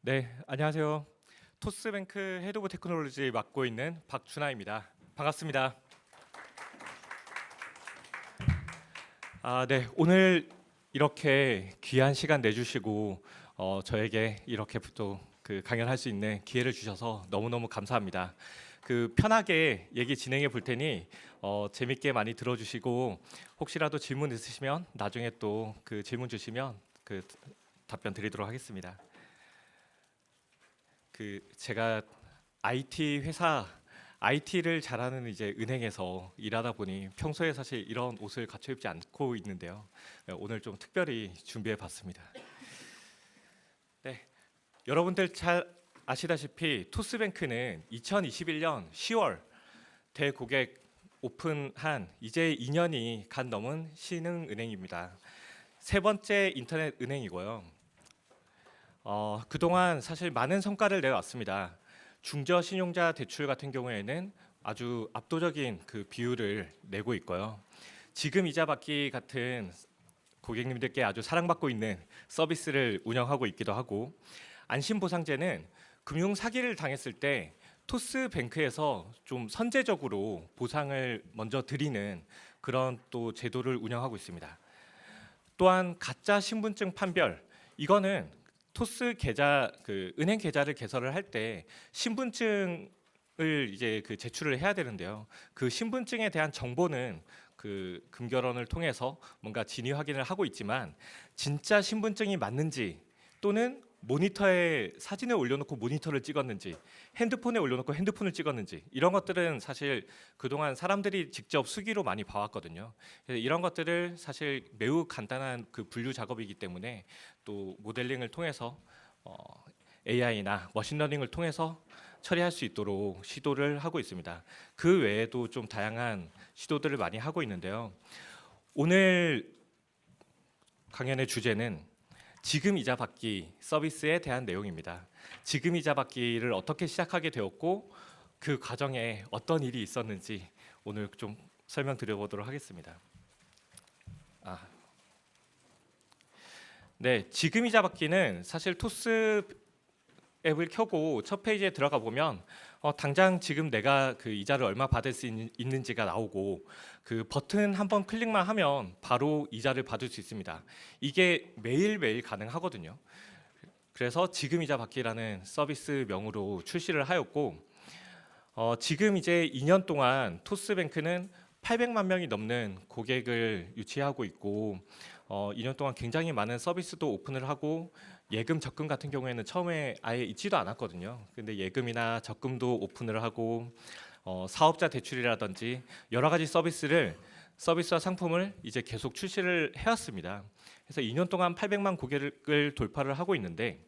네, 안녕하세요. 토스뱅크 헤드 오브 테크놀로지 맡고 있는 박준하입니다. 반갑습니다. 네, 오늘 이렇게 귀한 시간 내주시고 저에게 이렇게 또 강연을 할 수 있는 기회를 주셔서 너무너무 감사합니다. 편하게 얘기 진행해 볼 테니 재밌게 많이 들어주시고 혹시라도 질문 있으시면 나중에 또 질문 주시면 답변 드리도록 하겠습니다. 제가 IT를 잘하는 이제 은행에서 일하다 보니 평소에 사실 이런 옷을 갖춰 입지 않고 있는데요. 오늘 좀 특별히 준비해 봤습니다. 네, 여러분들 잘 아시다시피 토스뱅크는 2021년 10월 대고객 오픈한 이제 2년이 간 넘은 신흥은행입니다. 세 번째 인터넷 은행이고요. 그동안 사실 많은 성과를 내왔습니다. 중저 신용자 대출 같은 경우에는 아주 압도적인 비율을 내고 있고요. 지금 이자 받기 같은 고객님들께 아주 사랑받고 있는 서비스를 운영하고 있기도 하고, 안심보상제는 금융 사기를 당했을 때 토스뱅크에서 좀 선제적으로 보상을 먼저 드리는 그런 또 제도를 운영하고 있습니다. 또한 가짜 신분증 판별, 이거는 토스 계좌 은행 계좌를 개설을 할 때 신분증을 이제 제출을 해야 되는데요. 그 신분증에 대한 정보는 금결원을 통해서 뭔가 진위 확인을 하고 있지만 진짜 신분증이 맞는지, 또는 모니터에 사진을 올려놓고 모니터를 찍었는지, 핸드폰에 올려놓고 핸드폰을 찍었는지, 이런 것들은 사실 그동안 사람들이 직접 수기로 많이 봐왔거든요. 그래서 이런 것들을 사실 매우 간단한 분류 작업이기 때문에 또 모델링을 통해서 AI나 머신러닝을 통해서 처리할 수 있도록 시도를 하고 있습니다. 그 외에도 좀 다양한 시도들을 많이 하고 있는데요. 오늘 강연의 주제는 지금 이자 받기 서비스에 대한 내용입니다. 지금 이자 받기를 어떻게 시작하게 되었고 그 과정에 어떤 일이 있었는지 오늘 좀 설명드려보도록 하겠습니다. 네, 지금 이자 받기는 사실 토스 앱을 켜고 첫 페이지에 들어가 보면 당장 지금 내가 이자를 얼마 받을 수 있는지가 나오고, 버튼 한번 클릭만 하면 바로 이자를 받을 수 있습니다. 이게 매일매일 가능하거든요. 그래서 지금 이자 받기라는 서비스명으로 출시를 하였고, 지금 이제 2년 동안 토스뱅크는 800만 명이 넘는 고객을 유치하고 있고, 2년 동안 굉장히 많은 서비스도 오픈을 하고, 예금 적금 같은 경우에는 처음에 아예 있지도 않았거든요. 근데 예금이나 적금도 오픈을 하고, 사업자 대출이라든지 여러 가지 서비스와 상품을 이제 계속 출시를 해왔습니다. 그래서 2년 동안 800만 고객을 돌파를 하고 있는데,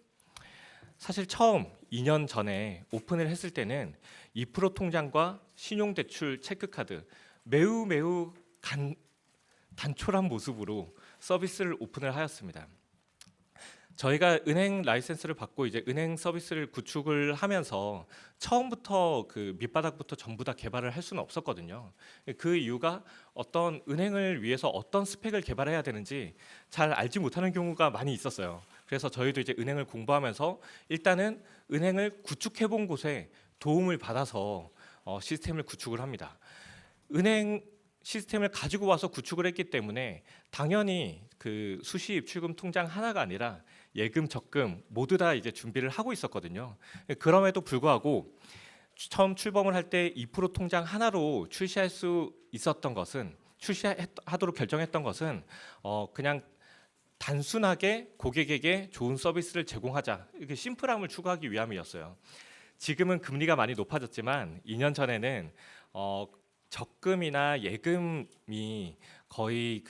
사실 처음 2년 전에 오픈을 했을 때는 2% 통장과 신용대출 체크카드, 매우 단촐한 모습으로 서비스를 오픈을 하였습니다. 저희가 은행 라이센스를 받고 이제 은행 서비스를 구축을 하면서 처음부터 밑바닥부터 전부 다 개발을 할 수는 없었거든요. 그 이유가 어떤 은행을 위해서 어떤 스펙을 개발해야 되는지 잘 알지 못하는 경우가 많이 있었어요. 그래서 저희도 이제 은행을 공부하면서 일단은 은행을 구축해 본 곳에 도움을 받아서 시스템을 구축을 합니다. 은행 시스템을 가지고 와서 구축을 했기 때문에 당연히 수시 입출금 통장 하나가 아니라 예금, 적금 모두 다 이제 준비를 하고 있었거든요. 그럼에도 불구하고 처음 출범을 할 때 2% 통장 하나로 출시하도록 결정했던 것은 그냥 단순하게 고객에게 좋은 서비스를 제공하자, 이렇게 심플함을 추구하기 위함이었어요. 지금은 금리가 많이 높아졌지만 2년 전에는 적금이나 예금이 거의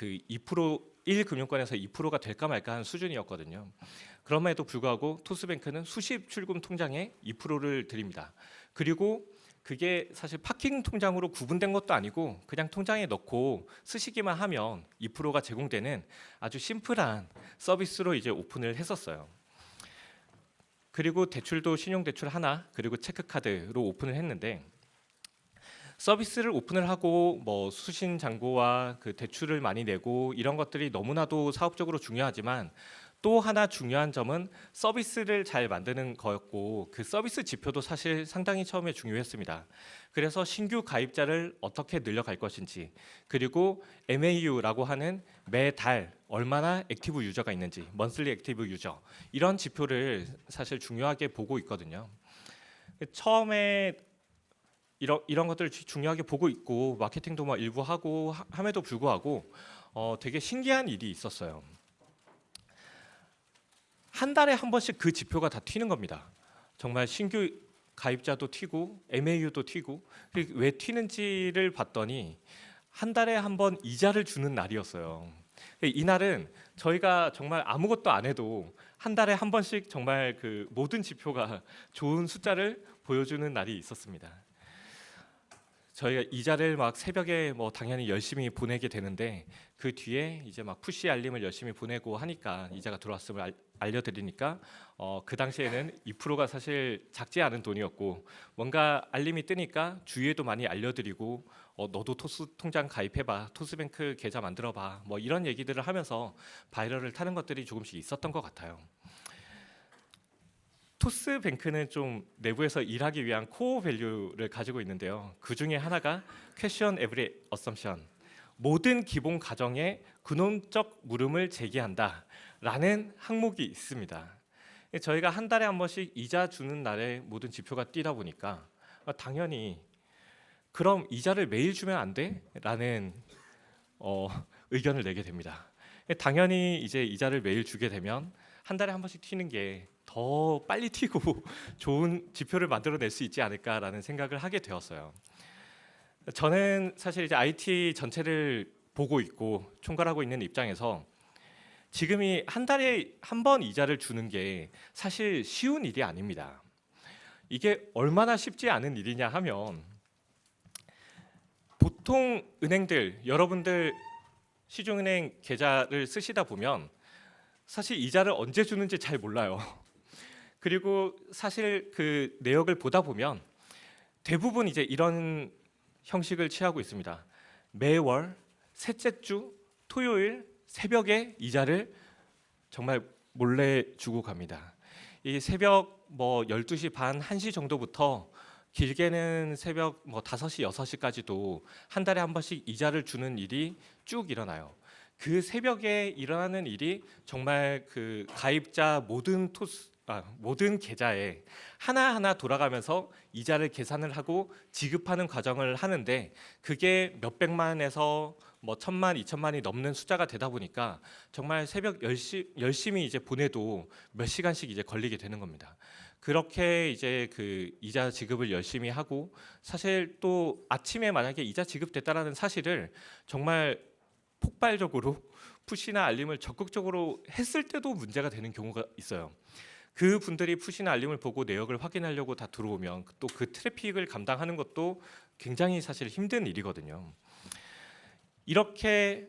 1금융권에서 2%가 될까 말까 하는 수준이었거든요. 그럼에도 불구하고 토스뱅크는 수십 출금 통장에 2%를 드립니다. 그리고 그게 사실 파킹 통장으로 구분된 것도 아니고 그냥 통장에 넣고 쓰시기만 하면 2%가 제공되는 아주 심플한 서비스로 이제 오픈을 했었어요. 그리고 대출도 신용대출 하나, 그리고 체크카드로 오픈을 했는데, 서비스를 오픈을 하고 수신 잔고와 대출을 많이 내고 이런 것들이 너무나도 사업적으로 중요하지만 또 하나 중요한 점은 서비스를 잘 만드는 거였고 그 서비스 지표도 사실 상당히 처음에 중요했습니다. 그래서 신규 가입자를 어떻게 늘려갈 것인지, 그리고 MAU라고 하는 매달 얼마나 액티브 유저가 있는지, 먼슬리 액티브 유저, 이런 지표를 사실 중요하게 보고 있거든요. 처음에 이런 것들을 중요하게 보고 있고 마케팅도 뭐 일부 하고 함에도 불구하고 되게 신기한 일이 있었어요. 한 달에 한 번씩 그 지표가 다 튀는 겁니다. 정말 신규 가입자도 튀고 MAU도 튀고. 왜 튀는지를 봤더니 한 달에 한 번 이자를 주는 날이었어요. 이 날은 저희가 정말 아무것도 안 해도 한 달에 한 번씩 정말 그 모든 지표가 좋은 숫자를 보여주는 날이 있었습니다. 저희가 이자를 막 새벽에 뭐 당연히 열심히 보내게 되는데 그 뒤에 이제 막 푸시 알림을 열심히 보내고 하니까 이자가 들어왔음을 알려드리니까 그 당시에는 2%가 사실 작지 않은 돈이었고, 뭔가 알림이 뜨니까 주위에도 많이 알려드리고 너도 토스 통장 가입해봐, 토스뱅크 계좌 만들어봐, 뭐 이런 얘기들을 하면서 바이럴을 타는 것들이 조금씩 있었던 것 같아요. 토스뱅크는 좀 내부에서 일하기 위한 코어 밸류를 가지고 있는데요. 그 중에 하나가 Question Every Assumption, 모든 기본 가정에 근원적 물음을 제기한다라는 항목이 있습니다. 저희가 한 달에 한 번씩 이자 주는 날에 모든 지표가 뛰다 보니까 당연히 그럼 이자를 매일 주면 안 돼? 라는 의견을 내게 됩니다. 당연히 이제 이자를 매일 주게 되면 한 달에 한 번씩 튀는 게 더 빨리 튀고 좋은 지표를 만들어낼 수 있지 않을까라는 생각을 하게 되었어요. 저는 사실 이제 IT 전체를 보고 있고 총괄하고 있는 입장에서 지금이 한 달에 한 번 이자를 주는 게 사실 쉬운 일이 아닙니다. 이게 얼마나 쉽지 않은 일이냐 하면, 보통 은행들, 여러분들 시중은행 계좌를 쓰시다 보면 사실 이자를 언제 주는지 잘 몰라요. 그리고 사실 그 내역을 보다 보면 대부분 이제 이런 형식을 취하고 있습니다. 매월 셋째 주 토요일 새벽에 이자를 정말 몰래 주고 갑니다. 이 새벽 뭐 12시 반, 1시 정도부터 길게는 새벽 뭐 5시, 6시까지도 한 달에 한 번씩 이자를 주는 일이 쭉 일어나요. 그 새벽에 일어나는 일이 정말 그 가입자 모든 계좌에 하나하나 돌아가면서 이자를 계산을 하고 지급하는 과정을 하는데, 그게 몇백만에서 뭐 1,000만, 2,000만이 넘는 숫자가 되다 보니까 정말 새벽 열심히 이제 보내도 몇 시간씩 이제 걸리게 되는 겁니다. 그렇게 이제 그 이자 지급을 열심히 하고, 사실 또 아침에 만약에 이자 지급됐다라는 사실을 정말 폭발적으로 푸시나 알림을 적극적으로 했을 때도 문제가 되는 경우가 있어요. 그 분들이 푸시나 알림을 보고 내역을 확인하려고 다 들어오면 또 그 트래픽을 감당하는 것도 굉장히 사실 힘든 일이거든요. 이렇게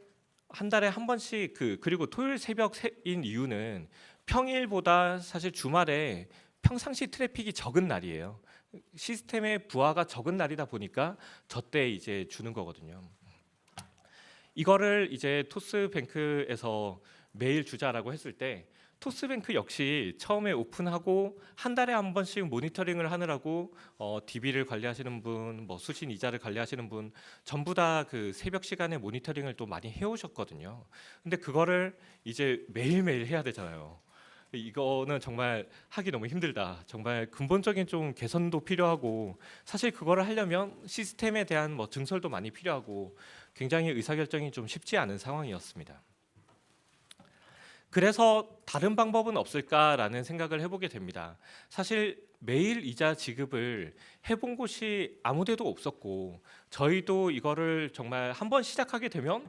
한 달에 한 번씩 그리고 토요일 새벽인 이유는 평일보다 사실 주말에 평상시 트래픽이 적은 날이에요. 시스템의 부하가 적은 날이다 보니까 저때 이제 주는 거거든요. 이거를 이제 토스뱅크에서 매일 주자라고 했을 때, 토스뱅크 역시 처음에 오픈하고 한 달에 한 번씩 모니터링을 하느라고 DB를 관리하시는 분, 뭐 수신 이자를 관리하시는 분 전부 다 그 새벽 시간에 모니터링을 또 많이 해오셨거든요. 근데 그거를 이제 매일매일 해야 되잖아요. 이거는 정말 하기 너무 힘들다. 정말 근본적인 좀 개선도 필요하고, 사실 그거를 하려면 시스템에 대한 뭐 증설도 많이 필요하고 굉장히 의사결정이 좀 쉽지 않은 상황이었습니다. 그래서 다른 방법은 없을까라는 생각을 해보게 됩니다. 사실 매일 이자 지급을 해본 곳이 아무데도 없었고, 저희도 이거를 정말 한번 시작하게 되면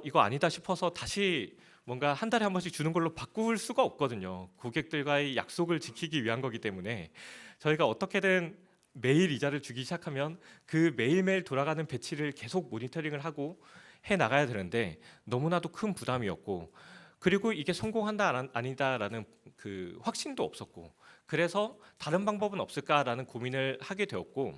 이거 아니다 싶어서 다시 뭔가 한 달에 한 번씩 주는 걸로 바꿀 수가 없거든요. 고객들과의 약속을 지키기 위한 거기 때문에 저희가 어떻게든 매일 이자를 주기 시작하면 그 매일매일 돌아가는 배치를 계속 모니터링을 하고 해 나가야 되는데 너무나도 큰 부담이었고, 그리고 이게 성공한다 아니다라는 그 확신도 없었고, 그래서 다른 방법은 없을까라는 고민을 하게 되었고,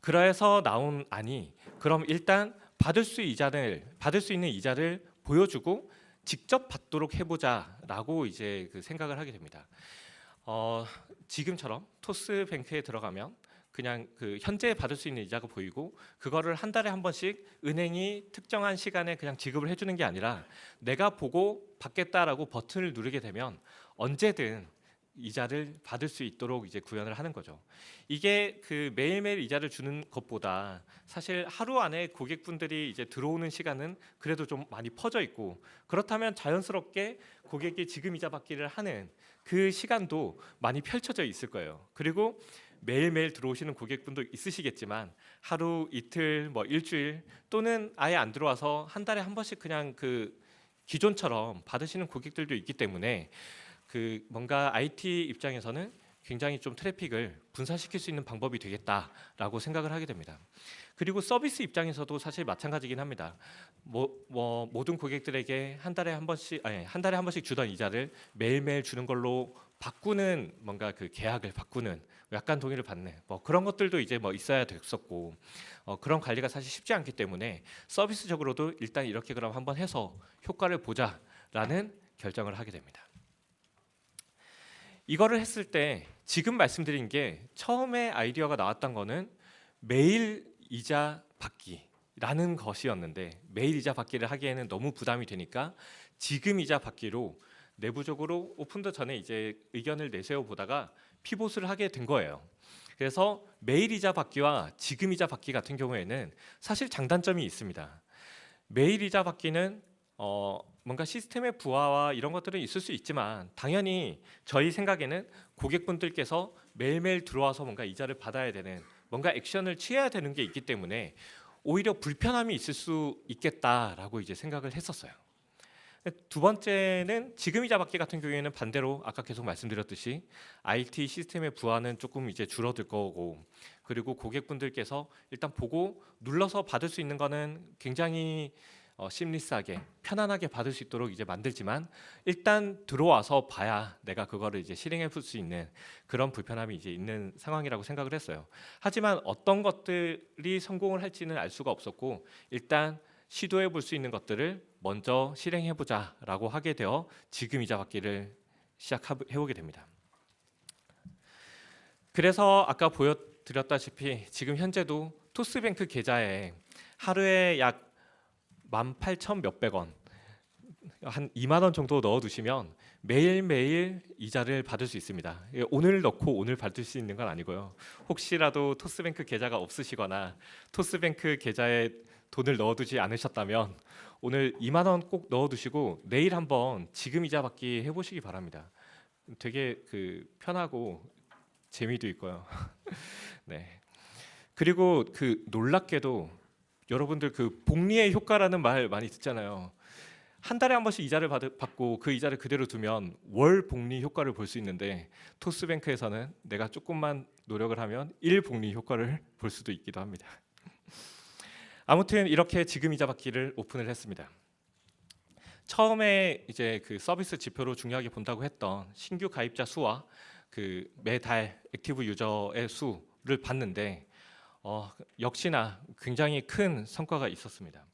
그래서 나온 안이 그럼 일단 받을 수 있는 이자를 보여주고 직접 받도록 해보자라고 이제 그 생각을 하게 됩니다. 지금처럼 토스뱅크에 들어가면 그냥 그 현재 받을 수 있는 이자가 보이고 그거를 한 달에 한 번씩 은행이 특정한 시간에 그냥 지급을 해주는 게 아니라 내가 보고 받겠다라고 버튼을 누르게 되면 언제든 이자를 받을 수 있도록 이제 구현을 하는 거죠. 이게 그 매일매일 이자를 주는 것보다 사실 하루 안에 고객분들이 이제 들어오는 시간은 그래도 좀 많이 퍼져 있고, 그렇다면 자연스럽게 고객이 지금 이자 받기를 하는 그 시간도 많이 펼쳐져 있을 거예요. 그리고 매일매일 들어오시는 고객분도 있으시겠지만 하루 이틀 뭐 일주일 또는 아예 안 들어와서 한 달에 한 번씩 그냥 그 기존처럼 받으시는 고객들도 있기 때문에 그 뭔가 IT 입장에서는 굉장히 좀 트래픽을 분산시킬 수 있는 방법이 되겠다라고 생각을 하게 됩니다. 그리고 서비스 입장에서도 사실 마찬가지긴 합니다. 모든 고객들에게 한 달에 한 번씩 주던 이자를 매일매일 주는 걸로 바꾸는 뭔가 그 계약을 바꾸는 약관 동의를 받는 뭐 그런 것들도 이제 뭐 있어야 됐었고 그런 관리가 사실 쉽지 않기 때문에 서비스적으로도 일단 이렇게 그럼 한번 해서 효과를 보자라는 결정을 하게 됩니다. 이거를 했을 때 지금 말씀드린 게 처음에 아이디어가 나왔던 거는 매일 이자 받기라는 것이었는데 매일 이자 받기를 하기에는 너무 부담이 되니까 지금 이자 받기로 내부적으로 오픈더 전에 이제 의견을 내세워 보다가 피봇을 하게 된 거예요. 그래서 매일 이자 받기와 지금 이자 받기 같은 경우에는 사실 장단점이 있습니다. 매일 이자 받기는 뭔가 시스템의 부하와 이런 것들은 있을 수 있지만 당연히 저희 생각에는 고객분들께서 매일매일 들어와서 뭔가 이자를 받아야 되는 뭔가 액션을 취해야 되는 게 있기 때문에 오히려 불편함이 있을 수 있겠다라고 이제 생각을 했었어요. 두 번째는 지금 이자 받기 같은 경우에는 반대로 아까 계속 말씀드렸듯이 IT 시스템의 부하는 조금 이제 줄어들 거고, 그리고 고객분들께서 일단 보고 눌러서 받을 수 있는 거는 굉장히 심리스하게 편안하게 받을 수 있도록 이제 만들지만 일단 들어와서 봐야 내가 그거를 이제 실행해 볼 수 있는 그런 불편함이 이제 있는 상황이라고 생각을 했어요. 하지만 어떤 것들이 성공을 할지는 알 수가 없었고 일단 시도해 볼 수 있는 것들을 먼저 실행해 보자라고 하게 되어 지금 이자 받기를 시작해 보게 됩니다. 그래서 아까 보여드렸다시피 지금 현재도 토스뱅크 계좌에 하루에 약 18,000 몇백 원, 한 2만 원 정도 넣어두시면 매일매일 이자를 받을 수 있습니다. 오늘 넣고 오늘 받을 수 있는 건 아니고요. 혹시라도 토스뱅크 계좌가 없으시거나 토스뱅크 계좌에 돈을 넣어두지 않으셨다면 오늘 2만 원 꼭 넣어두시고 내일 한번 지금 이자 받기 해보시기 바랍니다. 되게 그 편하고 재미도 있고요. 네. 그리고 그 놀랍게도 여러분들 그 복리의 효과라는 말 많이 듣잖아요. 한 달에 한 번씩 이자를 받고 그 이자를 그대로 두면 월 복리 효과를 볼 수 있는데 토스뱅크에서는 내가 조금만 노력을 하면 일 복리 효과를 볼 수도 있기도 합니다. 아무튼 이렇게 지금 이자 받기를 오픈을 했습니다. 처음에 이제 그 서비스 지표로 중요하게 본다고 했던 신규 가입자 수와 그 매달 액티브 유저의 수를 봤는데 역시나 굉장히 큰 성과가 있었습니다.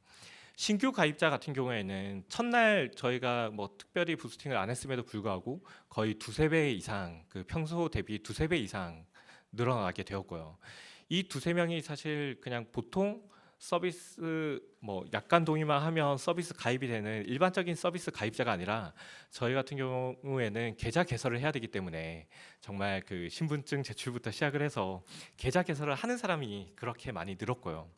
신규 가입자 같은 경우에는 첫날 저희가 뭐 특별히 부스팅을 안 했음에도 불구하고 거의 두세 배 이상 그 평소 대비 두세 배 이상 늘어나게 되었고요. 이 두세 명이 사실 그냥 보통 서비스 뭐 약관 동의만 하면 서비스 가입이 되는 일반적인 서비스 가입자가 아니라 저희 같은 경우에는 계좌 개설을 해야 되기 때문에 정말 그 신분증 제출부터 시작을 해서 계좌 개설을 하는 사람이 그렇게 많이 늘었고요.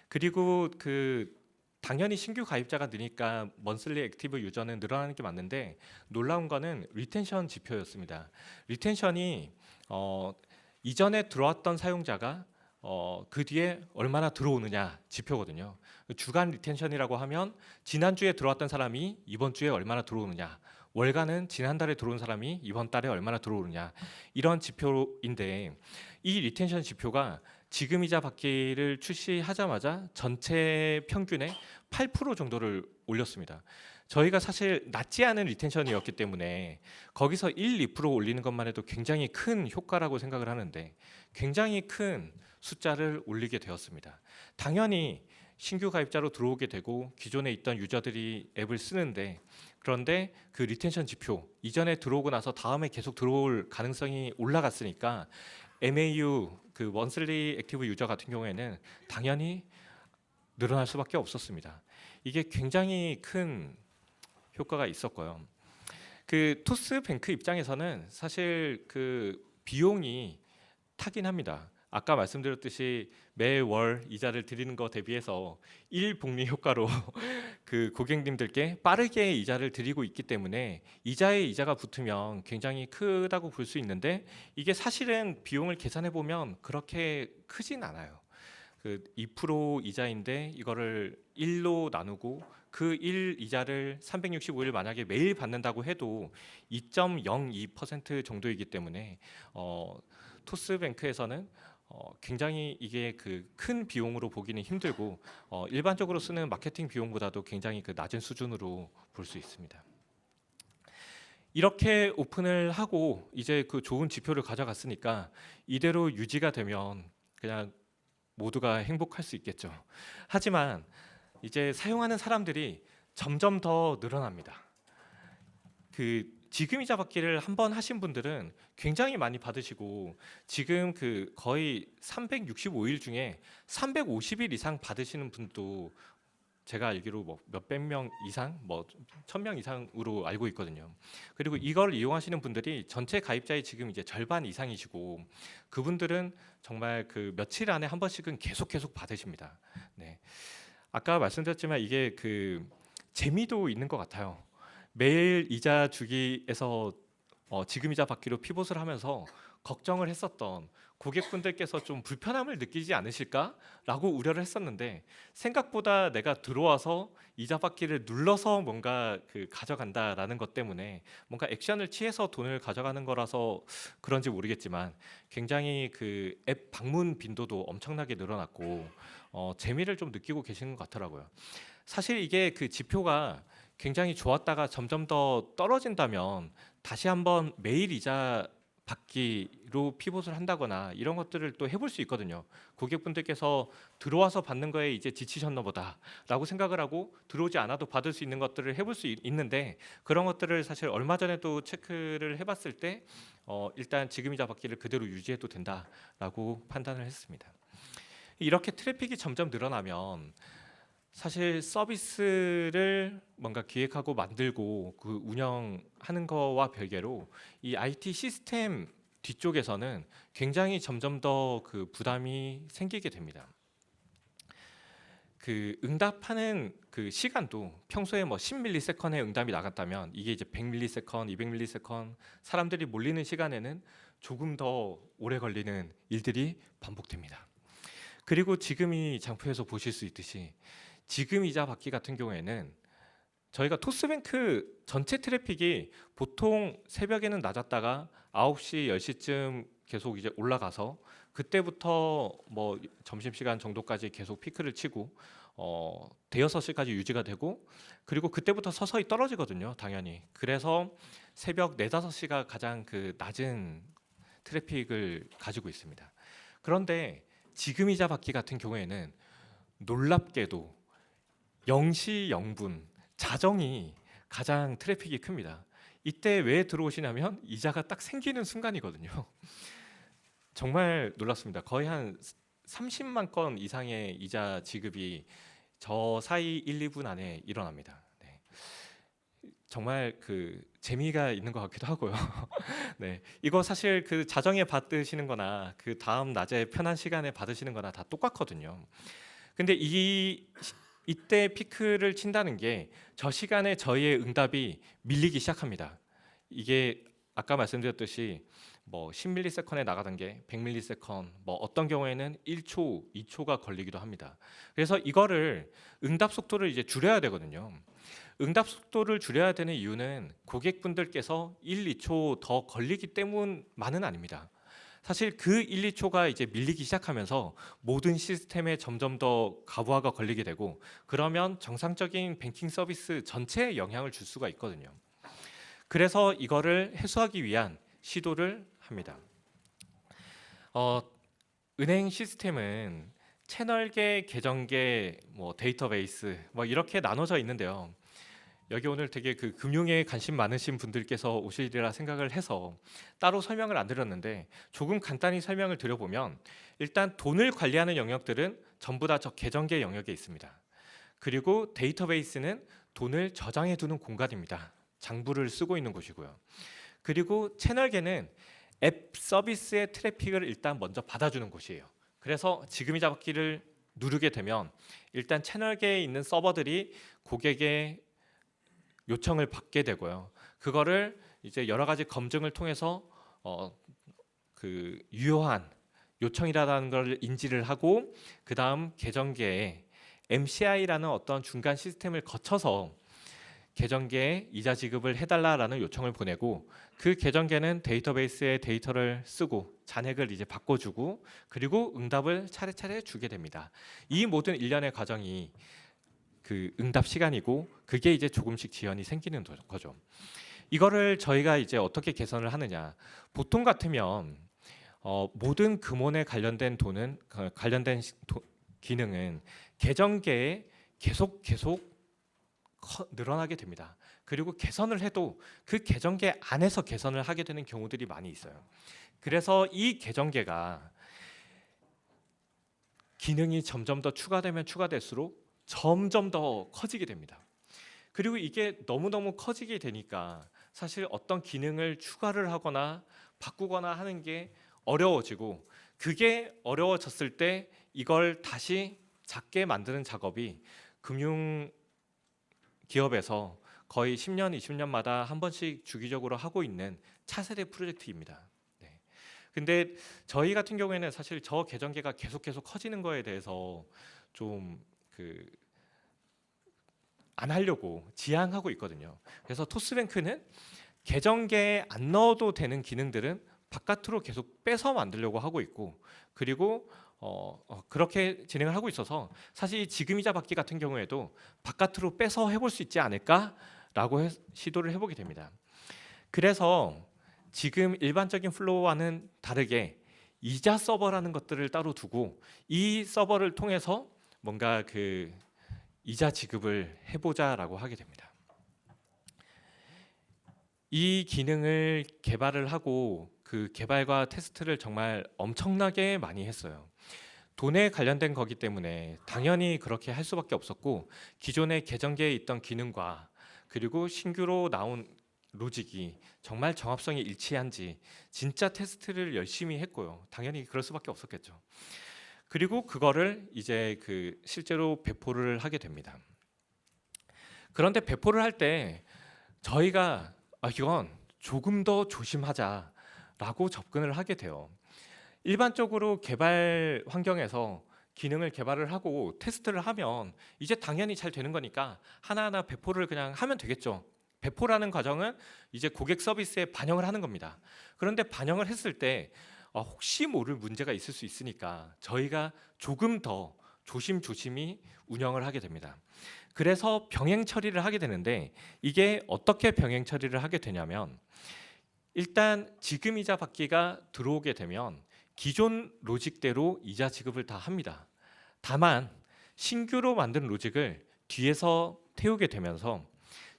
그리고 그 당연히 신규 가입자가 느니까 먼슬리 액티브 유저는 늘어나는 게 맞는데 놀라운 거는 리텐션 지표였습니다. 리텐션이 이전에 들어왔던 사용자가 그 뒤에 얼마나 들어오느냐 지표거든요. 주간 리텐션이라고 하면 지난주에 들어왔던 사람이 이번 주에 얼마나 들어오느냐, 월간은 지난달에 들어온 사람이 이번 달에 얼마나 들어오느냐, 이런 지표인데 이 리텐션 지표가 지금 이자 받기를 출시하자마자 전체 평균의 8% 정도를 올렸습니다. 저희가 사실 낮지 않은 리텐션이었기 때문에 거기서 1, 2% 올리는 것만 해도 굉장히 큰 효과라고 생각을 하는데 굉장히 큰 숫자를 올리게 되었습니다. 당연히 신규 가입자로 들어오게 되고 기존에 있던 유저들이 앱을 쓰는데, 그런데 그 리텐션 지표 이전에 들어오고 나서 다음에 계속 들어올 가능성이 올라갔으니까 MAU 그 먼슬리 액티브 유저 같은 경우에는 당연히 늘어날 수밖에 없었습니다. 이게 굉장히 큰 효과가 있었고요. 그 토스뱅크 입장에서는 사실 그 비용이 타긴 합니다. 아까 말씀드렸듯이 매월 이자를 드리는 거 대비해서 일복리 효과로 그 고객님들께 빠르게 이자를 드리고 있기 때문에 이자에 이자가 붙으면 굉장히 크다고 볼 수 있는데, 이게 사실은 비용을 계산해 보면 그렇게 크진 않아요. 그 2% 이자인데 이거를 1로 나누고 그 1 이자를 365일 만약에 매일 받는다고 해도 2.02% 정도이기 때문에 토스뱅크에서는 굉장히 이게 그 큰 비용으로 보기는 힘들고 일반적으로 쓰는 마케팅 비용보다도 굉장히 그 낮은 수준으로 볼 수 있습니다. 이렇게 오픈을 하고 이제 그 좋은 지표를 가져갔으니까 이대로 유지가 되면 그냥 모두가 행복할 수 있겠죠. 하지만 이제 사용하는 사람들이 점점 더 늘어납니다. 그 지금 이자 받기를 한번 하신 분들은 굉장히 많이 받으시고, 지금 그 거의 365일 중에 350일 이상 받으시는 분도 제가 알기로 뭐 몇백 명 이상, 뭐 1000명 이상으로 알고 있거든요. 그리고 이걸 이용하시는 분들이 전체 가입자의 지금 이제 절반 이상이시고, 그분들은 정말 그 며칠 안에 한 번씩은 계속 받으십니다. 네. 아까 말씀드렸지만 이게 그 재미도 있는 것 같아요. 매일 이자 주기에서 지금 이자 받기로 피봇을 하면서 걱정을 했었던 고객분들께서 좀 불편함을 느끼지 않으실까라고 우려를 했었는데, 생각보다 내가 들어와서 이자 받기를 눌러서 뭔가 그 가져간다라는 것 때문에 뭔가 액션을 취해서 돈을 가져가는 거라서 그런지 모르겠지만 굉장히 그 앱 방문 빈도도 엄청나게 늘어났고 재미를 좀 느끼고 계시는 것 같더라고요. 사실 이게 그 지표가 굉장히 좋았다가 점점 더 떨어진다면 다시 한번 매일 이자 받기로 피봇을 한다거나 이런 것들을 또 해볼 수 있거든요. 고객분들께서 들어와서 받는 거에 이제 지치셨나 보다라고 생각을 하고 들어오지 않아도 받을 수 있는 것들을 해볼 수 있는데, 그런 것들을 사실 얼마 전에도 체크를 해봤을 때 일단 지금 이자 받기를 그대로 유지해도 된다라고 판단을 했습니다. 이렇게 트래픽이 점점 늘어나면 사실 서비스를 뭔가 기획하고 만들고 그 운영하는 거와 별개로 이 IT 시스템 뒤쪽에서는 굉장히 점점 더 그 부담이 생기게 됩니다. 그 응답하는 그 시간도 평소에 뭐 10ms의 응답이 나갔다면 이게 이제 100ms, 200ms 사람들이 몰리는 시간에는 조금 더 오래 걸리는 일들이 반복됩니다. 그리고 지금 이 장표에서 보실 수 있듯이 지금 이자 받기 같은 경우에는 저희가 토스뱅크 전체 트래픽이 보통 새벽에는 낮았다가 9시, 10시쯤 계속 이제 올라가서 그때부터 뭐 점심시간 정도까지 계속 피크를 치고 대여섯 시까지 유지가 되고, 그리고 그때부터 서서히 떨어지거든요, 당연히. 그래서 새벽 4, 5시가 가장 그 낮은 트래픽을 가지고 있습니다. 그런데 지금 이자 받기 같은 경우에는 놀랍게도 0시 0분 자정이 가장 트래픽이 큽니다. 이때 왜 들어오시냐면 이자가 딱 생기는 순간이거든요. 정말 놀랐습니다. 거의 한 30만 건 이상의 이자 지급이 저 사이 1, 2분 안에 일어납니다. 네. 정말 그 재미가 있는 것 같기도 하고요. 네, 이거 사실 그 자정에 받으시는 거나 그 다음 낮에 편한 시간에 받으시는 거나 다 똑같거든요. 근데 이때 피크를 친다는 게 저 시간에 저희의 응답이 밀리기 시작합니다. 이게 아까 말씀드렸듯이 뭐 10ms에 나가던 게 100ms, 뭐 어떤 경우에는 1초, 2초가 걸리기도 합니다. 그래서 이거를 응답 속도를 이제 줄여야 되거든요. 응답 속도를 줄여야 되는 이유는 고객분들께서 1, 2초 더 걸리기 때문만은 아닙니다. 사실 그 1, 2초가 이제 밀리기 시작하면서 모든 시스템에 점점 더 과부하가 걸리게 되고, 그러면 정상적인 뱅킹 서비스 전체에 영향을 줄 수가 있거든요. 그래서 이거를 해소하기 위한 시도를 합니다. 은행 시스템은 채널계, 계정계, 뭐 데이터베이스 뭐 이렇게 나눠져 있는데요. 여기 오늘 되게 그 금융에 관심 많으신 분들께서 오시리라 생각을 해서 따로 설명을 안 드렸는데, 조금 간단히 설명을 드려보면, 일단 돈을 관리하는 영역들은 전부 다 저 계정계 영역에 있습니다. 그리고 데이터베이스는 돈을 저장해 두는 공간입니다. 장부를 쓰고 있는 곳이고요. 그리고 채널계는 앱 서비스의 트래픽을 일단 먼저 받아주는 곳이에요. 그래서 지금이자 받기를 누르게 되면 일단 채널계에 있는 서버들이 고객의 요청을 받게 되고요. 그거를 이제 여러 가지 검증을 통해서 그 유효한 요청이라는 걸 인지를 하고, 그 다음 계정계에 MCI라는 어떤 중간 시스템을 거쳐서 계정계에 이자 지급을 해달라라는 요청을 보내고, 그 계정계는 데이터베이스에 데이터를 쓰고 잔액을 이제 바꿔주고, 그리고 응답을 차례차례 주게 됩니다. 이 모든 일련의 과정이 그 응답 시간이고, 그게 이제 조금씩 지연이 생기는 거죠. 이거를 저희가 이제 어떻게 개선을 하느냐? 보통 같으면 모든 금원에 관련된 돈은 관련된 기능은 계정계에 계속 늘어나게 됩니다. 그리고 개선을 해도 그 계정계 안에서 개선을 하게 되는 경우들이 많이 있어요. 그래서 이 계정계가 기능이 점점 더 추가되면 추가될수록 점점 더 커지게 됩니다. 그리고 이게 너무너무 커지게 되니까 사실 어떤 기능을 추가를 하거나 바꾸거나 하는 게 어려워지고, 그게 어려워졌을 때 이걸 다시 작게 만드는 작업이 금융 기업에서 거의 10년, 20년마다 한 번씩 주기적으로 하고 있는 차세대 프로젝트입니다. 네. 근데 저희 같은 경우에는 사실 저 계정계가 계속 커지는 거에 대해서 좀 안 하려고 지향하고 있거든요. 그래서 토스뱅크는 계정계에 안 넣어도 되는 기능들은 바깥으로 계속 빼서 만들려고 하고 있고, 그리고 그렇게 진행을 하고 있어서 사실 지금이자 받기 같은 경우에도 바깥으로 빼서 해볼 수 있지 않을까라고 시도를 해보게 됩니다. 그래서 지금 일반적인 플로우와는 다르게 이자 서버라는 것들을 따로 두고, 이 서버를 통해서 뭔가 그 이자 지급을 해보자라고 하게 됩니다. 이 기능을 개발을 하고 그 개발과 테스트를 정말 엄청나게 많이 했어요. 돈에 관련된 거기 때문에 당연히 그렇게 할 수밖에 없었고, 기존의 계정계에 있던 기능과 그리고 신규로 나온 로직이 정말 정합성이 일치한지 진짜 테스트를 열심히 했고요. 당연히 그럴 수밖에 없었겠죠. 그리고 그거를 이제 그 실제로 배포를 하게 됩니다. 그런데 배포를 할 때 저희가 이건 조금 더 조심하자라고 접근을 하게 돼요. 일반적으로 개발 환경에서 기능을 개발을 하고 테스트를 하면 이제 당연히 잘 되는 거니까 하나하나 배포를 그냥 하면 되겠죠. 배포라는 과정은 이제 고객 서비스에 반영을 하는 겁니다. 그런데 반영을 했을 때 혹시 모를 문제가 있을 수 있으니까 저희가 조금 더 조심조심히 운영을 하게 됩니다. 그래서 병행 처리를 하게 되는데, 이게 어떻게 병행 처리를 하게 되냐면, 일단 지금이자 받기가 들어오게 되면 기존 로직대로 이자 지급을 다 합니다. 다만 신규로 만든 로직을 뒤에서 태우게 되면서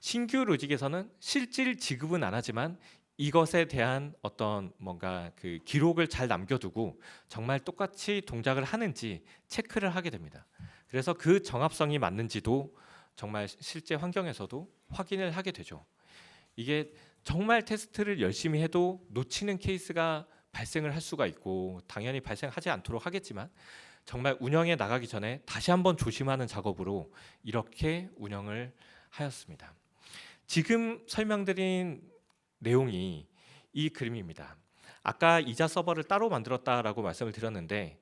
신규 로직에서는 실질 지급은 안 하지만 이것에 대한 어떤 뭔가 그 기록을 잘 남겨두고 정말 똑같이 동작을 하는지 체크를 하게 됩니다. 그래서 그 정합성이 맞는지도 정말 실제 환경에서도 확인을 하게 되죠. 이게 정말 테스트를 열심히 해도 놓치는 케이스가 발생을 할 수가 있고, 당연히 발생하지 않도록 하겠지만 정말 운영에 나가기 전에 다시 한번 조심하는 작업으로 이렇게 운영을 하였습니다. 지금 설명드린 내용이 이 그림입니다. 아까 이자 서버를 따로 만들었다라고 말씀을 드렸는데,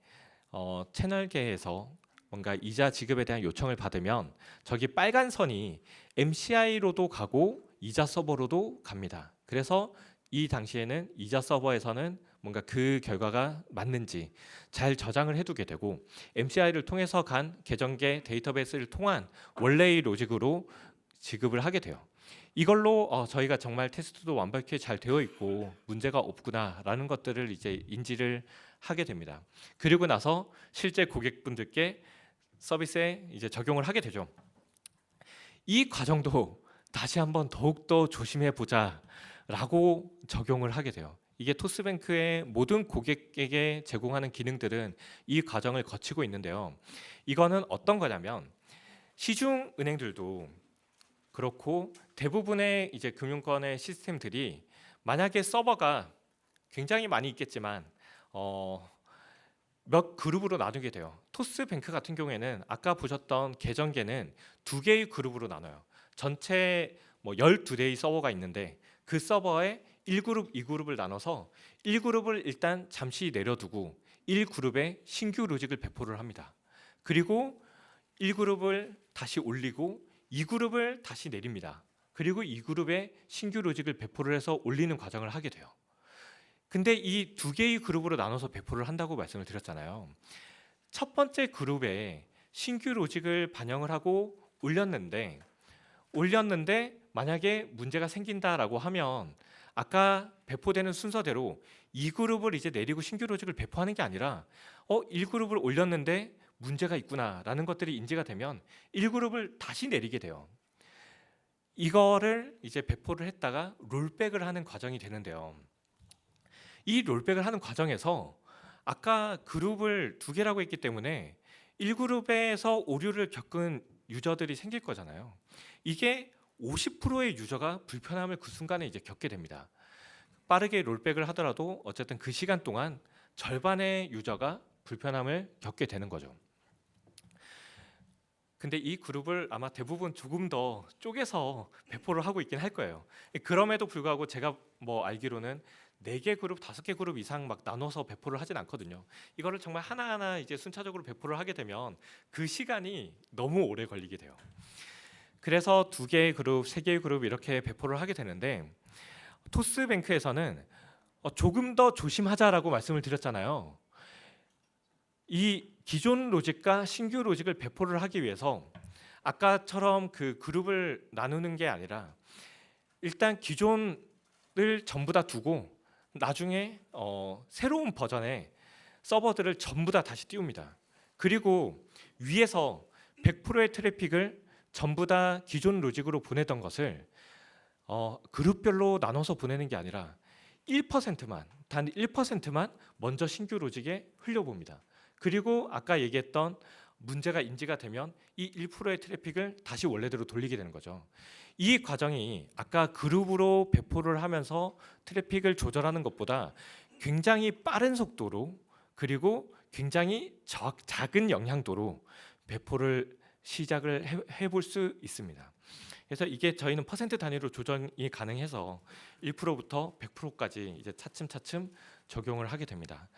채널계에서 뭔가 이자 지급에 대한 요청을 받으면 저기 빨간 선이 MCI로도 가고 이자 서버로도 갑니다. 그래서 이 당시에는 이자 서버에서는 뭔가 그 결과가 맞는지 잘 저장을 해두게 되고, MCI를 통해서 간 계정계 데이터베이스를 통한 원래의 로직으로 지급을 하게 돼요. 이걸로 저희가 정말 테스트도 완벽히 잘 되어 있고 문제가 없구나라는 것들을 이제 인지를 하게 됩니다. 그리고 나서 실제 고객분들께 서비스에 이제 적용을 하게 되죠. 이 과정도 다시 한번 더욱더 조심해 보자라고 적용을 하게 돼요. 이게 토스뱅크의 모든 고객에게 제공하는 기능들은 이 과정을 거치고 있는데요. 이거는 어떤 거냐면 시중 은행들도 그렇고 대부분의 이제 금융권의 시스템들이 만약에 서버가 굉장히 많이 있겠지만 몇 그룹으로 나누게 돼요. 토스뱅크 같은 경우에는 아까 보셨던 계정계는 2개의 그룹으로 나눠요. 전체 뭐 12대의 서버가 있는데 그 서버에 1그룹, 2그룹을 나눠서 1그룹을 일단 잠시 내려두고 1그룹에 신규 로직을 배포를 합니다. 그리고 1그룹을 다시 올리고 2그룹을 다시 내립니다. 그리고 2그룹에 신규 로직을 배포를 해서 올리는 과정을 하게 돼요. 근데 이 2개의 그룹으로 나눠서 배포를 한다고 말씀을 드렸잖아요. 첫 번째 그룹에 신규 로직을 반영을 하고 올렸는데 만약에 문제가 생긴다라고 하면 아까 배포되는 순서대로 2그룹을 이제 내리고 신규 로직을 배포하는 게 아니라 1그룹을 올렸는데 문제가 있구나라는 것들이 인지가 되면 1그룹을 다시 내리게 돼요. 이거를 이제 배포를 했다가 롤백을 하는 과정이 되는데요. 이 롤백을 하는 과정에서 아까 그룹을 2개라고 했기 때문에 1그룹에서 오류를 겪은 유저들이 생길 거잖아요. 이게 50%의 유저가 불편함을 그 순간에 이제 겪게 됩니다. 빠르게 롤백을 하더라도 어쨌든 그 시간 동안 절반의 유저가 불편함을 겪게 되는 거죠. 근데 이 그룹을 아마 대부분 조금 더 쪼개서 배포를 하고 있긴 할 거예요. 그럼에도 불구하고 제가 뭐 알기로는 4개 그룹, 5개 그룹 이상 막 나눠서 배포를 하진 않거든요. 이거를 정말 하나하나 이제 순차적으로 배포를 하게 되면 그 시간이 너무 오래 걸리게 돼요. 그래서 2개의 그룹, 3개의 그룹 이렇게 배포를 하게 되는데 토스뱅크에서는 조금 더 조심하자라고 말씀을 드렸잖아요. 이 기존 로직과 신규 로직을 배포를 하기 위해서 아까처럼 그 그룹을 나누는 게 아니라 일단 기존을 전부 다 두고 나중에 새로운 버전의 서버들을 전부 다 다시 띄웁니다. 그리고 위에서 100%의 트래픽을 전부 다 기존 로직으로 보내던 것을 그룹별로 나눠서 보내는 게 아니라 1%만, 단 1%만 먼저 신규 로직에 흘려봅니다. 그리고 아까 얘기했던 문제가 인지가 되면 이 1%의 트래픽을 다시 원래대로 돌리게 되는 거죠. 이 과정이 아까 그룹으로 배포를 하면서 트래픽을 조절하는 것보다 굉장히 빠른 속도로 그리고 굉장히 작은 영향도로 배포를 시작을 해볼 수 있습니다. 그래서 이게 저희는 퍼센트 단위로 조정이 가능해서 1%부터 100%까지 이제 차츰차츰 적용을 하게 됩니다.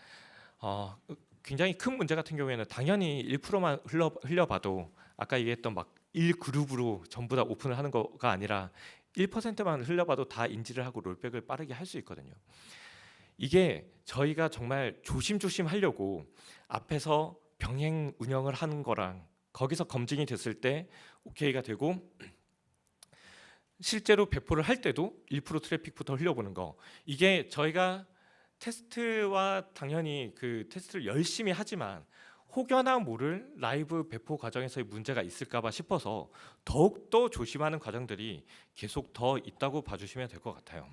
굉장히 큰 문제 같은 경우에는 당연히 1%만 흘려봐도 아까 얘기했던 막 1그룹으로 전부 다 오픈을 하는 거가 아니라 1%만 흘려봐도 다 인지를 하고 롤백을 빠르게 할 수 있거든요. 이게 저희가 정말 조심조심 하려고 앞에서 병행 운영을 하는 거랑 거기서 검증이 됐을 때 오케이가 되고 실제로 배포를 할 때도 1% 트래픽부터 흘려보는 거, 이게 저희가 테스트와 당연히 그 테스트를 열심히 하지만 혹여나 모를 라이브 배포 과정에서의 문제가 있을까봐 싶어서 더욱더 조심하는 과정들이 계속 더 있다고 봐주시면 될 것 같아요.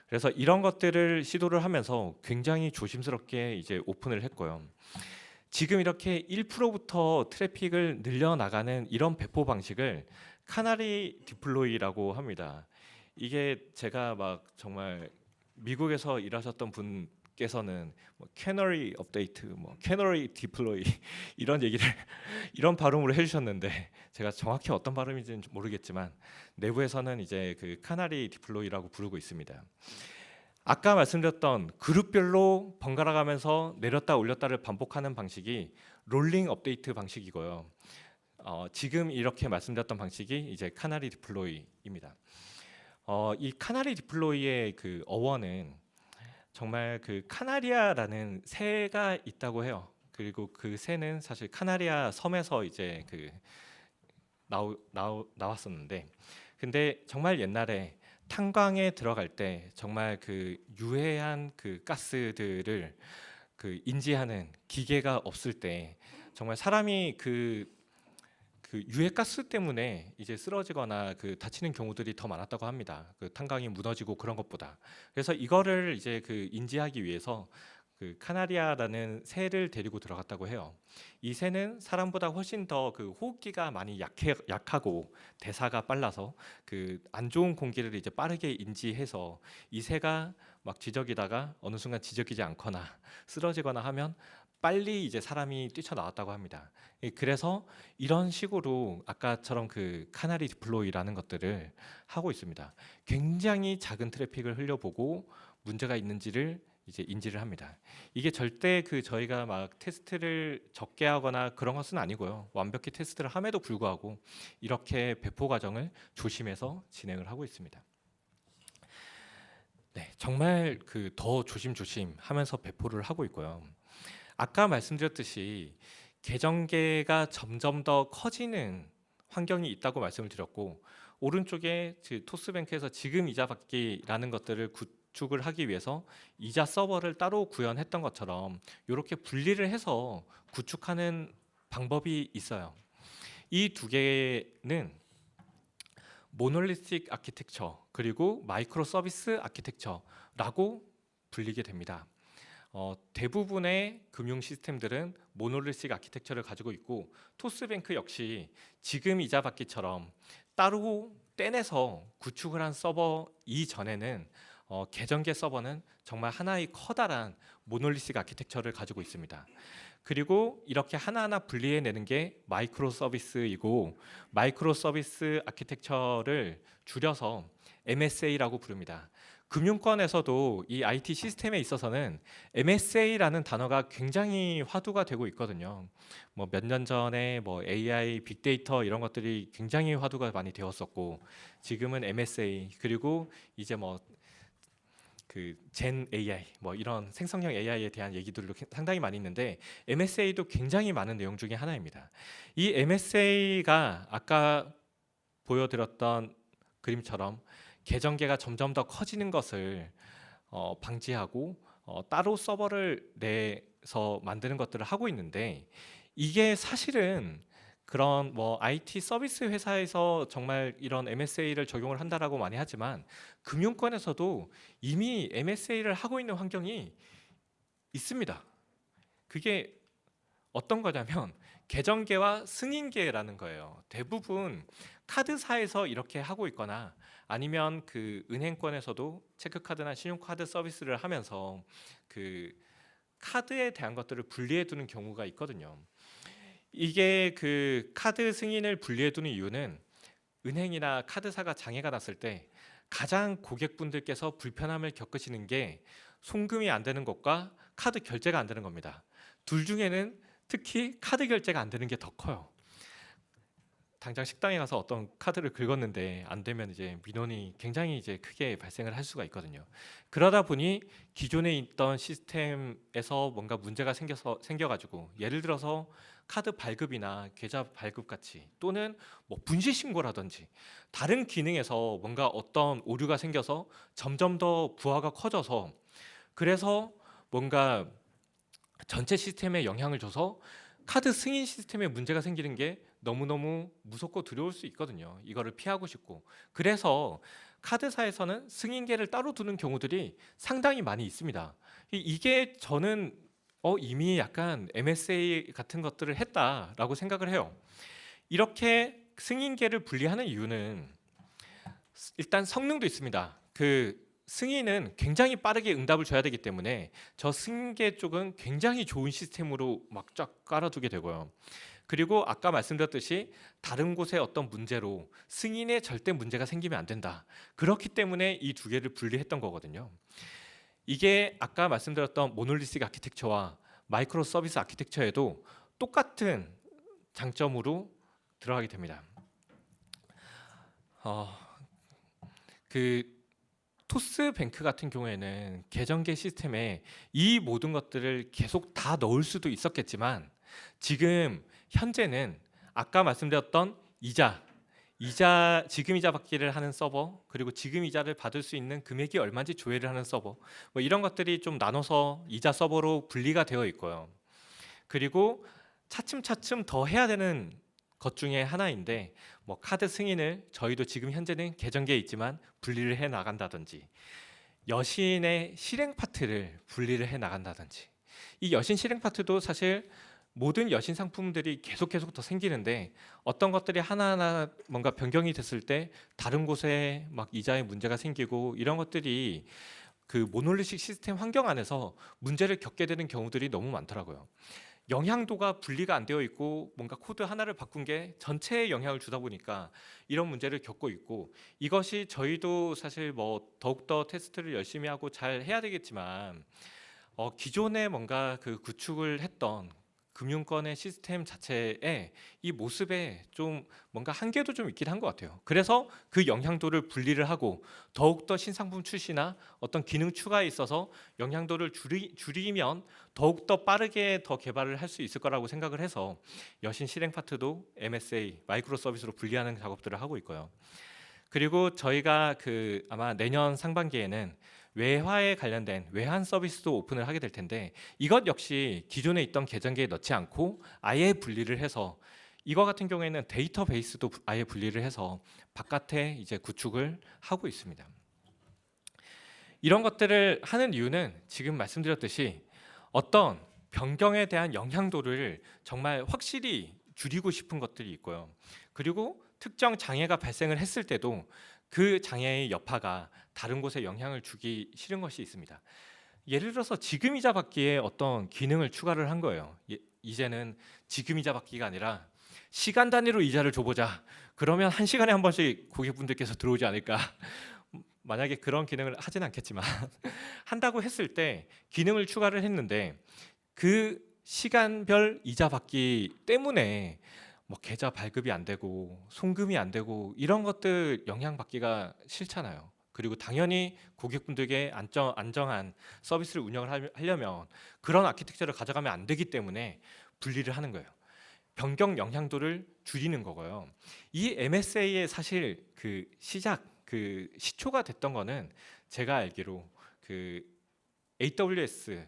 그래서 이런 것들을 시도를 하면서 굉장히 조심스럽게 이제 오픈을 했고요. 지금 이렇게 1%부터 트래픽을 늘려나가는 이런 배포 방식을 카나리 디플로이라고 합니다. 이게 제가 막 정말 미국에서 일하셨던 분께서는 뭐 캐너리 업데이트, 뭐 캐너리 디플로이 이런 얘기를 이런 발음으로 해주셨는데 제가 정확히 어떤 발음인지는 모르겠지만 내부에서는 이제 그 카나리 디플로이라고 부르고 있습니다. 아까 말씀드렸던 그룹별로 번갈아 가면서 내렸다 올렸다를 반복하는 방식이 롤링 업데이트 방식이고요. 지금 이렇게 말씀드렸던 방식이 이제 카나리 디플로이입니다. 이 카나리 디플로이의 그 어원은 정말 그 카나리아라는 새가 있다고 해요. 그리고 그 새는 사실 카나리아 섬에서 이제 그 나왔었는데 근데 정말 옛날에 탄광에 들어갈 때 정말 그 유해한 그 가스들을 그 인지하는 기계가 없을 때 정말 사람이 그 유해가스 때문에 이제 쓰러지거나 그 다치는 경우들이 더 많았다고 합니다. 그 탄광이 무너지고 그런 것보다. 그래서 이거를 이제 그 인지하기 위해서 그 카나리아라는 새를 데리고 들어갔다고 해요. 이 새는 사람보다 훨씬 더 그 호흡기가 많이 약하고 대사가 빨라서 그 안 좋은 공기를 이제 빠르게 인지해서 이 새가 막 지저귀다가 어느 순간 지저귀지 않거나 쓰러지거나 하면 빨리 이제 사람이 뛰쳐나왔다고 합니다. 그래서 이런 식으로 아까처럼 그 카나리 디플로이라는 것들을 하고 있습니다. 굉장히 작은 트래픽을 흘려보고 문제가 있는지를 이제 인지를 합니다. 이게 절대 그 저희가 막 테스트를 적게 하거나 그런 것은 아니고요. 완벽히 테스트를 함에도 불구하고 이렇게 배포 과정을 조심해서 진행을 하고 있습니다. 네, 정말 그 더 조심조심 하면서 배포를 하고 있고요. 아까 말씀드렸듯이 계정계가 점점 더 커지는 환경이 있다고 말씀을 드렸고, 오른쪽에 그 토스뱅크에서 지금 이자 받기라는 것들을 구축을 하기 위해서 이자 서버를 따로 구현했던 것처럼 이렇게 분리를 해서 구축하는 방법이 있어요. 이 두 개는 모놀리틱 아키텍처 그리고 마이크로 서비스 아키텍처라고 불리게 됩니다. 대부분의 금융 시스템들은 모놀리틱 아키텍처를 가지고 있고, 토스뱅크 역시 지금 이자 받기처럼 따로 떼내서 구축을 한 서버 이전에는 계정계 서버는 정말 하나의 커다란 모놀리틱 아키텍처를 가지고 있습니다. 그리고 이렇게 하나하나 분리해내는 게 마이크로 서비스이고, 마이크로 서비스 아키텍처를 줄여서 MSA라고 부릅니다. 금융권에서도 이 IT 시스템에 있어서는 MSA라는 단어가 굉장히 화두가 되고 있거든요. 뭐 몇 년 전에 뭐 AI, 빅데이터 이런 것들이 굉장히 화두가 많이 되었었고, 지금은 MSA, 그리고 이제 뭐 그 젠 AI 뭐 이런 생성형 AI에 대한 얘기들도 상당히 많이 있는데, MSA도 굉장히 많은 내용 중에 하나입니다. 이 MSA가 아까 보여드렸던 그림처럼 계정계가 점점 더 커지는 것을 방지하고 따로 서버를 내서 만드는 것들을 하고 있는데, 이게 사실은 그런 뭐 IT 서비스 회사에서 정말 이런 MSA를 적용을 한다라고 많이 하지만, 금융권에서도 이미 MSA를 하고 있는 환경이 있습니다. 그게 어떤 거냐면 계정계와 승인계라는 거예요. 대부분 카드사에서 이렇게 하고 있거나 아니면 그 은행권에서도 체크카드나 신용카드 서비스를 하면서 그 카드에 대한 것들을 분리해 두는 경우가 있거든요. 이게 그 카드 승인을 분리해 두는 이유는 은행이나 카드사가 장애가 났을 때 가장 고객분들께서 불편함을 겪으시는 게 송금이 안 되는 것과 카드 결제가 안 되는 겁니다. 둘 중에는 특히 카드 결제가 안 되는 게 더 커요. 당장 식당에 가서 어떤 카드를 긁었는데 안 되면 이제 민원이 굉장히 이제 크게 발생을 할 수가 있거든요. 그러다 보니 기존에 있던 시스템에서 뭔가 문제가 생겨가지고, 예를 들어서 카드 발급이나 계좌 발급 같이, 또는 뭐 분실 신고라든지 다른 기능에서 뭔가 어떤 오류가 생겨서 점점 더 부하가 커져서, 그래서 뭔가 전체 시스템에 영향을 줘서 카드 승인 시스템에 문제가 생기는 게 너무너무 무섭고 두려울 수 있거든요. 이거를 피하고 싶고. 그래서 카드사에서는 승인계를 따로 두는 경우들이 상당히 많이 있습니다. 이게 저는 이미 약간 MSA 같은 것들을 했다라고 생각을 해요. 이렇게 승인계를 분리하는 이유는 일단 성능도 있습니다. 그 승인은 굉장히 빠르게 응답을 줘야 되기 때문에 저 승인계 쪽은 굉장히 좋은 시스템으로 막 쫙 깔아두게 되고요. 그리고 아까 말씀드렸듯이 다른 곳에 어떤 문제로 승인에 절대 문제가 생기면 안 된다. 그렇기 때문에 이 두 개를 분리했던 거거든요. 이게 아까 말씀드렸던 모놀리틱 아키텍처와 마이크로 서비스 아키텍처에도 똑같은 장점으로 들어가게 됩니다. 그 토스뱅크 같은 경우에는 계정계 시스템에 이 모든 것들을 계속 다 넣을 수도 있었겠지만, 지금 현재는 아까 말씀드렸던 이자, 지금 이자 받기를 하는 서버, 그리고 지금 이자를 받을 수 있는 금액이 얼마인지 조회를 하는 서버, 뭐 이런 것들이 좀 나눠서 이자 서버로 분리가 되어 있고요. 그리고 차츰차츰 더 해야 되는 것 중에 하나인데, 뭐 카드 승인을 저희도 지금 현재는 계정계에 있지만 분리를 해 나간다든지, 여신의 실행 파트를 분리를 해 나간다든지, 이 여신 실행 파트도 사실 모든 여신 상품들이 계속 더 생기는데, 어떤 것들이 하나하나 뭔가 변경이 됐을 때 다른 곳에 막 이자에 문제가 생기고, 이런 것들이 그 모놀리식 시스템 환경 안에서 문제를 겪게 되는 경우들이 너무 많더라고요. 영향도가 분리가 안 되어 있고 뭔가 코드 하나를 바꾼 게 전체에 영향을 주다 보니까 이런 문제를 겪고 있고, 이것이 저희도 사실 뭐 더욱더 테스트를 열심히 하고 잘 해야 되겠지만, 기존에 뭔가 그 구축을 했던 금융권의 시스템 자체에 이 모습에 좀 뭔가 한계도 좀 있긴 한 것 같아요. 그래서 그 영향도를 분리를 하고 더욱더 신상품 출시나 어떤 기능 추가에 있어서 영향도를 줄이면 더욱더 빠르게 더 개발을 할 수 있을 거라고 생각을 해서 여신 실행 파트도 MSA 마이크로 서비스로 분리하는 작업들을 하고 있고요. 그리고 저희가 아마 내년 상반기에는 외화에 관련된 외환 서비스도 오픈을 하게 될 텐데, 이것 역시 기존에 있던 계정계에 넣지 않고 아예 분리를 해서, 이거 같은 경우에는 데이터베이스도 아예 분리를 해서 바깥에 이제 구축을 하고 있습니다. 이런 것들을 하는 이유는 지금 말씀드렸듯이 어떤 변경에 대한 영향도를 정말 확실히 줄이고 싶은 것들이 있고요. 그리고 특정 장애가 발생을 했을 때도 그 장애의 여파가 다른 곳에 영향을 주기 싫은 것이 있습니다. 예를 들어서 지금 이자 받기에 어떤 기능을 추가를 한 거예요. 이제는 지금 이자 받기가 아니라 시간 단위로 이자를 줘보자. 그러면 1시간에 한 번씩 고객분들께서 들어오지 않을까. 만약에 그런 기능을 하진 않겠지만 한다고 했을 때 기능을 추가를 했는데, 그 시간별 이자 받기 때문에 뭐 계좌 발급이 안 되고 송금이 안 되고 이런 것들 영향받기가 싫잖아요. 그리고 당연히 고객분들께 안정한 서비스를 운영을 하려면 그런 아키텍처를 가져가면 안 되기 때문에 분리를 하는 거예요. 변경 영향도를 줄이는 거고요. 이 MSA의 사실 시초가 됐던 거는 제가 알기로 AWS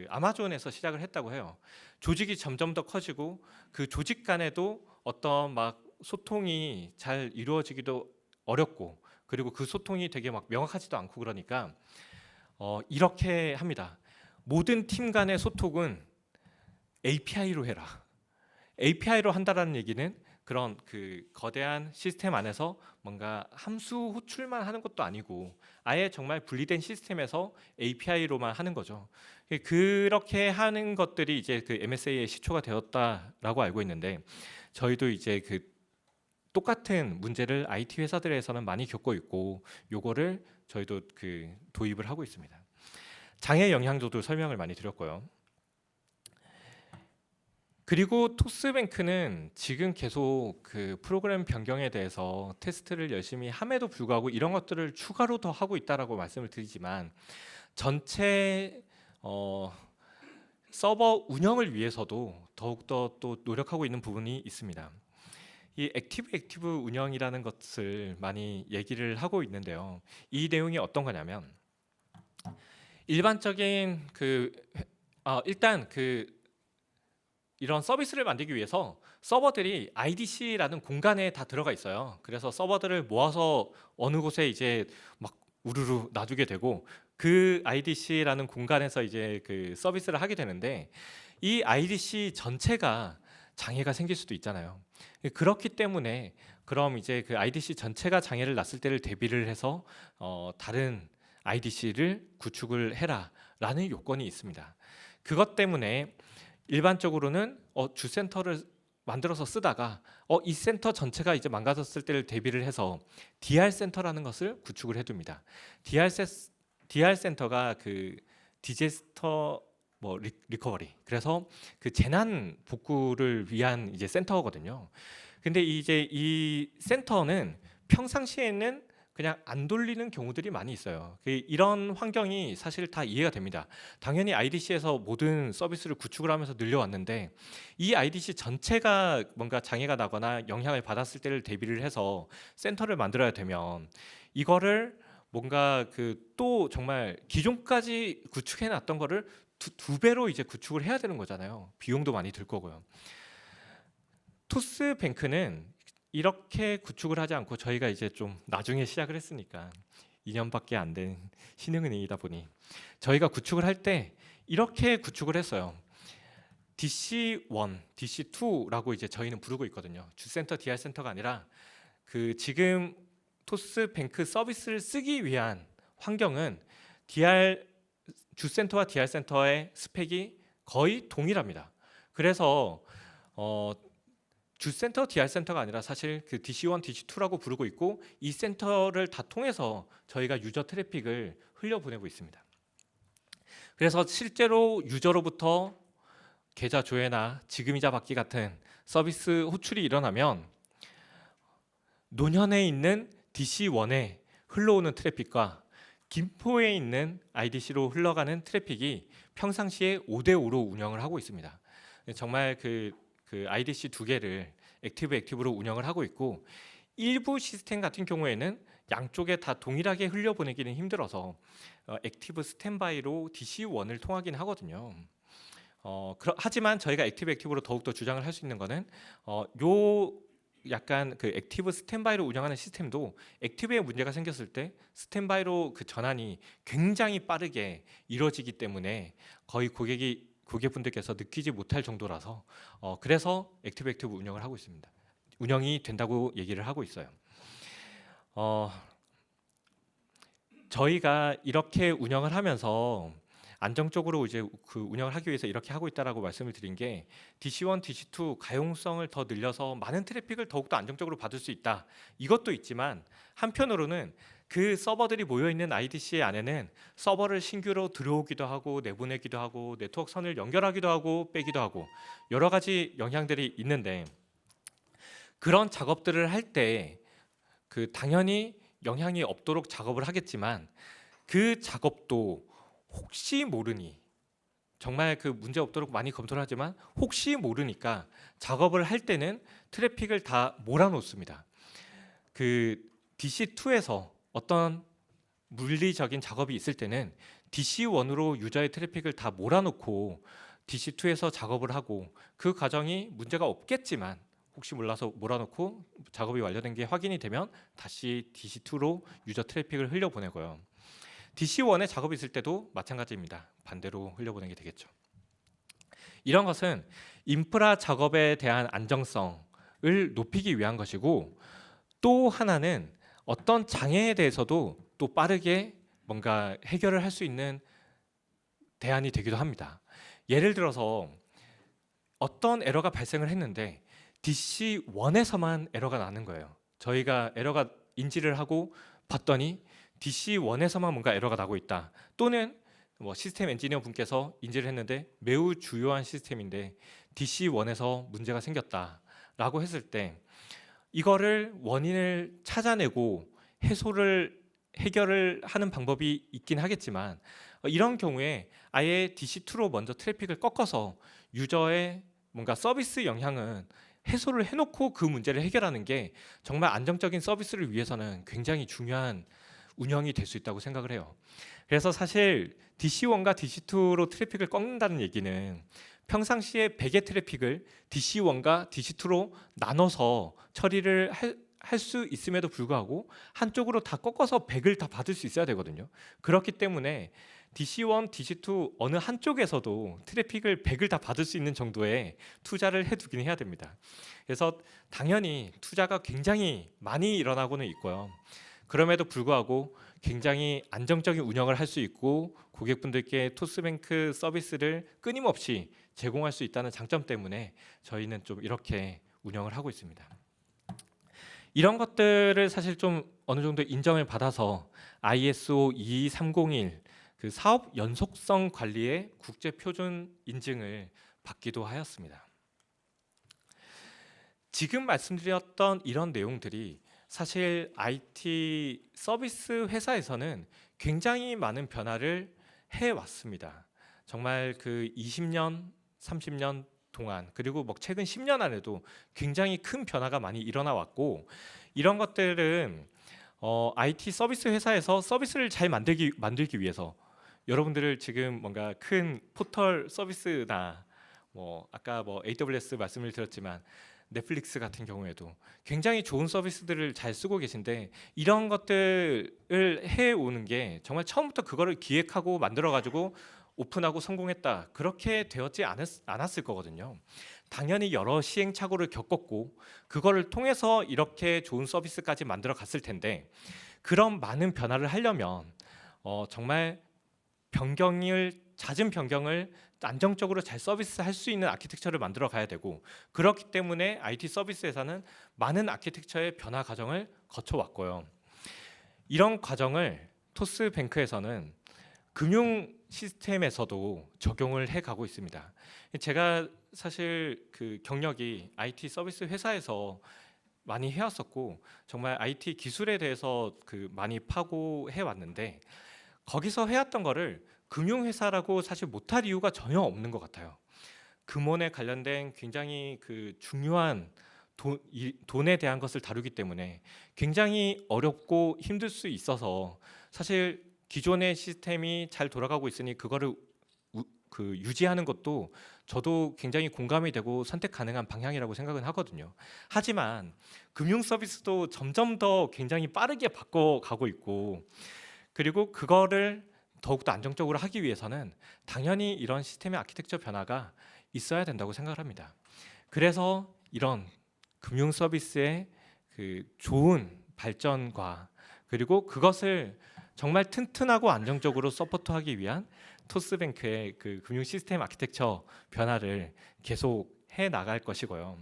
아마존에서 시작을 했다고 해요. 조직이 점점 더 커지고 그 조직 간에도 어떤 막 소통이 잘 이루어지기도 어렵고, 그리고 그 소통이 되게 막 명확하지도 않고, 그러니까 이렇게 합니다. 모든 팀 간의 소통은 API로 해라. API로 한다라는 얘기는 그런 거대한 시스템 안에서 뭔가 함수 호출만 하는 것도 아니고 아예 정말 분리된 시스템에서 API로만 하는 거죠. 그렇게 하는 것들이 이제 MSA의 시초가 되었다라고 알고 있는데, 저희도 이제 똑같은 문제를 IT 회사들에서는 많이 겪고 있고, 요거를 저희도 도입을 하고 있습니다. 장애 영향도도 설명을 많이 드렸고요. 그리고 토스뱅크는 지금 계속 프로그램 변경에 대해서 테스트를 열심히 함에도 불구하고 이런 것들을 추가로 더 하고 있다라고 말씀을 드리지만, 전체 서버 운영을 위해서도 더욱더 또 노력하고 있는 부분이 있습니다. 이 액티브 운영이라는 것을 많이 얘기를 하고 있는데요. 이 내용이 어떤 거냐면, 일반적인 일단 이런 서비스를 만들기 위해서 서버들이 IDC라는 공간에 다 들어가 있어요. 그래서 서버들을 모아서 어느 곳에 이제 막 우르르 놔두게 되고, 그 IDC라는 공간에서 이제 서비스를 하게 되는데, 이 IDC 전체가 장애가 생길 수도 있잖아요. 그렇기 때문에 그럼 이제 IDC 전체가 장애를 났을 때를 대비를 해서 다른 IDC를 구축을 해라라는 요건이 있습니다. 그것 때문에 일반적으로는 주센터를 만들어서 쓰다가 이 센터 전체가 이제 망가졌을 때를 대비를 해서 DR 센터라는 것을 구축을 해둡니다. DR 센터가 디제스터 리커버리, 그래서 재난 복구를 위한 이제 센터거든요. 근데 이제 이 센터는 평상시에는 그냥 안 돌리는 경우들이 많이 있어요. 이런 환경이 사실 다 이해가 됩니다. 당연히 IDC에서 모든 서비스를 구축을 하면서 늘려왔는데 이 IDC 전체가 뭔가 장애가 나거나 영향을 받았을 때를 대비를 해서 센터를 만들어야 되면 이거를 뭔가 또 정말 기존까지 구축해 놨던 거를 두 배로 이제 구축을 해야 되는 거잖아요. 비용도 많이 들 거고요. 토스뱅크는 이렇게 구축을 하지 않고 저희가 이제 좀 나중에 시작을 했으니까 2년밖에 안 된 신흥은행이다 보니 저희가 구축을 할 때 이렇게 구축을 했어요. DC1, DC2라고 이제 저희는 부르고 있거든요. 주센터, DR센터가 아니라 지금 토스뱅크 서비스를 쓰기 위한 환경은 주센터와 DR센터의 스펙이 거의 동일합니다. 그래서 주센터, DR센터가 아니라 사실 DC1, DC2라고 부르고 있고 이 센터를 다 통해서 저희가 유저 트래픽을 흘려보내고 있습니다. 그래서 실제로 유저로부터 계좌 조회나 지금이자 받기 같은 서비스 호출이 일어나면 노년에 있는 DC1에 흘러오는 트래픽과 김포에 있는 IDC로 흘러가는 트래픽이 평상시에 5대5로 운영을 하고 있습니다. 정말 IDC 두 개를 액티브로 운영을 하고 있고 일부 시스템 같은 경우에는 양쪽에 다 동일하게 흘려보내기는 힘들어서 액티브 스탠바이로 DC1을 통하긴 하거든요. 하지만 저희가 액티브로 더욱더 주장을 할 수 있는 거는 약간 액티브 스탠바이로 운영하는 시스템도 액티브에 문제가 생겼을 때 스탠바이로 전환이 굉장히 빠르게 이루어지기 때문에 거의 고객분들께서 느끼지 못할 정도라서 그래서 액티브 운영을 하고 있습니다. 운영이 된다고 얘기를 하고 있어요. 저희가 이렇게 운영을 하면서 안정적으로 이제 운영을 하기 위해서 이렇게 하고 있다라고 말씀을 드린 게 DC1, DC2 가용성을 더 늘려서 많은 트래픽을 더욱더 안정적으로 받을 수 있다. 이것도 있지만 한편으로는 서버들이 모여 있는 IDC 안에는 서버를 신규로 들어오기도 하고 내보내기도 하고 네트워크 선을 연결하기도 하고 빼기도 하고 여러 가지 영향들이 있는데 그런 작업들을 할 때 당연히 영향이 없도록 작업을 하겠지만 그 작업도 혹시 모르니 정말 문제 없도록 많이 검토를 하지만 혹시 모르니까 작업을 할 때는 트래픽을 다 몰아놓습니다. DC2에서 어떤 물리적인 작업이 있을 때는 DC1으로 유저의 트래픽을 다 몰아놓고 DC2에서 작업을 하고 그 과정이 문제가 없겠지만 혹시 몰라서 몰아놓고 작업이 완료된 게 확인이 되면 다시 DC2로 유저 트래픽을 흘려보내고요. DC1에 작업이 있을 때도 마찬가지입니다. 반대로 흘려보내게 되겠죠. 이런 것은 인프라 작업에 대한 안정성을 높이기 위한 것이고 또 하나는 어떤 장애에 대해서도 또 빠르게 뭔가 해결을 할 수 있는 대안이 되기도 합니다. 예를 들어서 어떤 에러가 발생을 했는데 DC1에서만 에러가 나는 거예요. 저희가 에러가 인지를 하고 봤더니 DC1에서만 뭔가 에러가 나고 있다. 또는 시스템 엔지니어 분께서 인지를 했는데 매우 주요한 시스템인데 DC1에서 문제가 생겼다라고 했을 때 이거를 원인을 찾아내고 해결을 하는 방법이 있긴 하겠지만 이런 경우에 아예 DC2로 먼저 트래픽을 꺾어서 유저의 뭔가 서비스 영향은 해소를 해놓고 그 문제를 해결하는 게 정말 안정적인 서비스를 위해서는 굉장히 중요한 운영이 될 수 있다고 생각을 해요. 그래서 사실 DC1과 DC2로 트래픽을 꺾는다는 얘기는 평상시에 100의 트래픽을 DC1과 DC2로 나눠서 처리를 할 수 있음에도 불구하고 한쪽으로 다 꺾어서 100을 다 받을 수 있어야 되거든요. 그렇기 때문에 DC1, DC2 어느 한쪽에서도 트래픽을 100을 다 받을 수 있는 정도의 투자를 해두긴 해야 됩니다. 그래서 당연히 투자가 굉장히 많이 일어나고는 있고요. 그럼에도 불구하고 굉장히 안정적인 운영을 할 수 있고 고객분들께 토스뱅크 서비스를 끊임없이 제공할 수 있다는 장점 때문에 저희는 좀 이렇게 운영을 하고 있습니다. 이런 것들을 사실 좀 어느 정도 인정을 받아서 ISO 22301 사업 연속성 관리의 국제 표준 인증을 받기도 하였습니다. 지금 말씀드렸던 이런 내용들이 사실 IT 서비스 회사에서는 굉장히 많은 변화를 해 왔습니다. 정말 그 20년, 30년 동안 그리고 뭐 최근 10년 안에도 굉장히 큰 변화가 많이 일어나 왔고 이런 것들은 IT 서비스 회사에서 서비스를 잘 만들기 위해서 여러분들을 지금 뭔가 큰 포털 서비스나 뭐 아까 뭐 AWS 말씀을 드렸지만 넷플릭스 같은 경우에도 굉장히 좋은 서비스들을 잘 쓰고 계신데 이런 것들을 해오는 게 정말 처음부터 그거를 기획하고 만들어 가지고 오픈하고 성공했다 그렇게 되었지 않았을 거거든요. 당연히 여러 시행착오를 겪었고 그거를 통해서 이렇게 좋은 서비스까지 만들어 갔을 텐데 그런 많은 변화를 하려면 정말 잦은 변경을 안정적으로 잘 서비스할 수 있는 아키텍처를 만들어 가야 되고 그렇기 때문에 IT 서비스 회사는 많은 아키텍처의 변화 과정을 거쳐 왔고요. 이런 과정을 토스뱅크에서는 금융 시스템에서도 적용을 해 가고 있습니다. 제가 사실 그 경력이 IT 서비스 회사에서 많이 해왔었고 정말 IT 기술에 대해서 그 많이 파고 해왔는데 거기서 해왔던 거를 금융회사라고 사실 못할 이유가 전혀 없는 것 같아요. 금원에 관련된 굉장히 그 중요한 돈에 대한 것을 다루기 때문에 굉장히 어렵고 힘들 수 있어서 사실 기존의 시스템이 잘 돌아가고 있으니 그거를 유지하는 것도 저도 굉장히 공감이 되고 선택 가능한 방향이라고 생각은 하거든요. 하지만 금융 서비스도 점점 더 굉장히 빠르게 바꿔가고 있고 그리고 그거를 더욱더 안정적으로 하기 위해서는 당연히 이런 시스템의 아키텍처 변화가 있어야 된다고 생각을 합니다. 그래서 이런 금융 서비스의 그 좋은 발전과 그리고 그것을 정말 튼튼하고 안정적으로 서포트하기 위한 토스뱅크의 그 금융 시스템 아키텍처 변화를 계속 해 나갈 것이고요.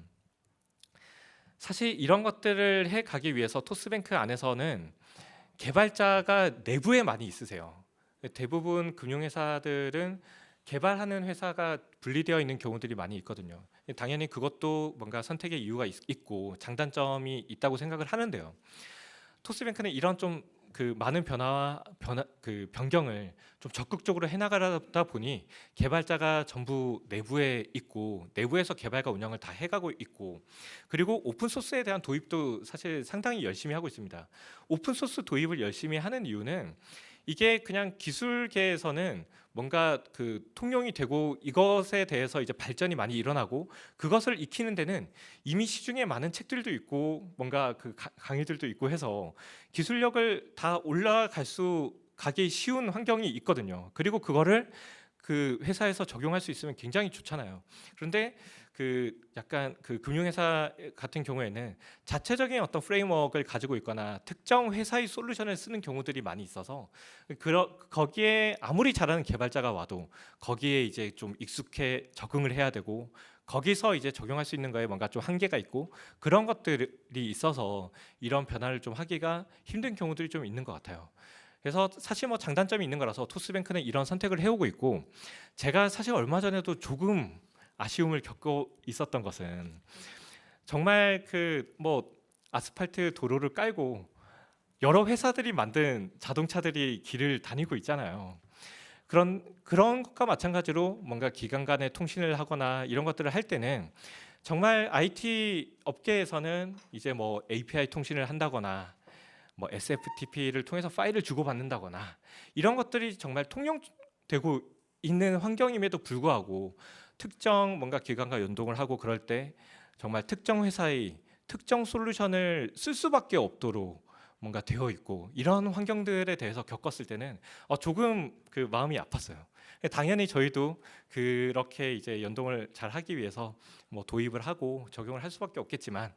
사실 이런 것들을 해 가기 위해서 토스뱅크 안에서는 개발자가 내부에 많이 있으세요. 대부분 금융회사들은 개발하는 회사가 분리되어 있는 경우들이 많이 있거든요. 당연히 그것도 뭔가 선택의 이유가 있고 장단점이 있다고 생각을 하는데요. 토스뱅크는 이런 좀 그 많은 그 변경을 좀 적극적으로 해나가다 보니 개발자가 전부 내부에 있고 내부에서 개발과 운영을 다 해가고 있고 그리고 오픈 소스에 대한 도입도 사실 상당히 열심히 하고 있습니다. 오픈 소스 도입을 열심히 하는 이유는 이게 그냥 기술계에서는 뭔가 그 통용이 되고 이것에 대해서 이제 발전이 많이 일어나고 그것을 익히는 데는 이미 시중에 많은 책들도 있고 뭔가 그 강의들도 있고 해서 기술력을 다 가기 쉬운 환경이 있거든요. 그리고 그거를 그 회사에서 적용할 수 있으면 굉장히 좋잖아요. 그런데 그 약간 그 금융회사 같은 경우에는 자체적인 어떤 프레임워크를 가지고 있거나 특정 회사의 솔루션을 쓰는 경우들이 많이 있어서 거기에 아무리 잘하는 개발자가 와도 거기에 이제 좀 익숙해 적응을 해야 되고 거기서 이제 적용할 수 있는 거에 뭔가 좀 한계가 있고 그런 것들이 있어서 이런 변화를 좀 하기가 힘든 경우들이 좀 있는 것 같아요. 그래서 사실 뭐 장단점이 있는 거라서 토스뱅크는 이런 선택을 해오고 있고 제가 사실 얼마 전에도 조금 아쉬움을 겪고 있었던 것은 정말 그 뭐 아스팔트 도로를 깔고 여러 회사들이 만든 자동차들이 길을 다니고 있잖아요. 그런 것과 마찬가지로 뭔가 기관 간의 통신을 하거나 이런 것들을 할 때는 정말 IT 업계에서는 이제 뭐 API 통신을 한다거나 뭐 SFTP를 통해서 파일을 주고받는다거나 이런 것들이 정말 통용되고 있는 환경임에도 불구하고 특정 뭔가 기관과 연동을 하고 그럴 때 정말 특정 회사의 특정 솔루션을 쓸 수밖에 없도록 뭔가 되어 있고 이런 환경들에 대해서 겪었을 때는 조금 그 마음이 아팠어요. 당연히 저희도 그렇게 이제 연동을 잘 하기 위해서 뭐 도입을 하고 적용을 할 수밖에 없겠지만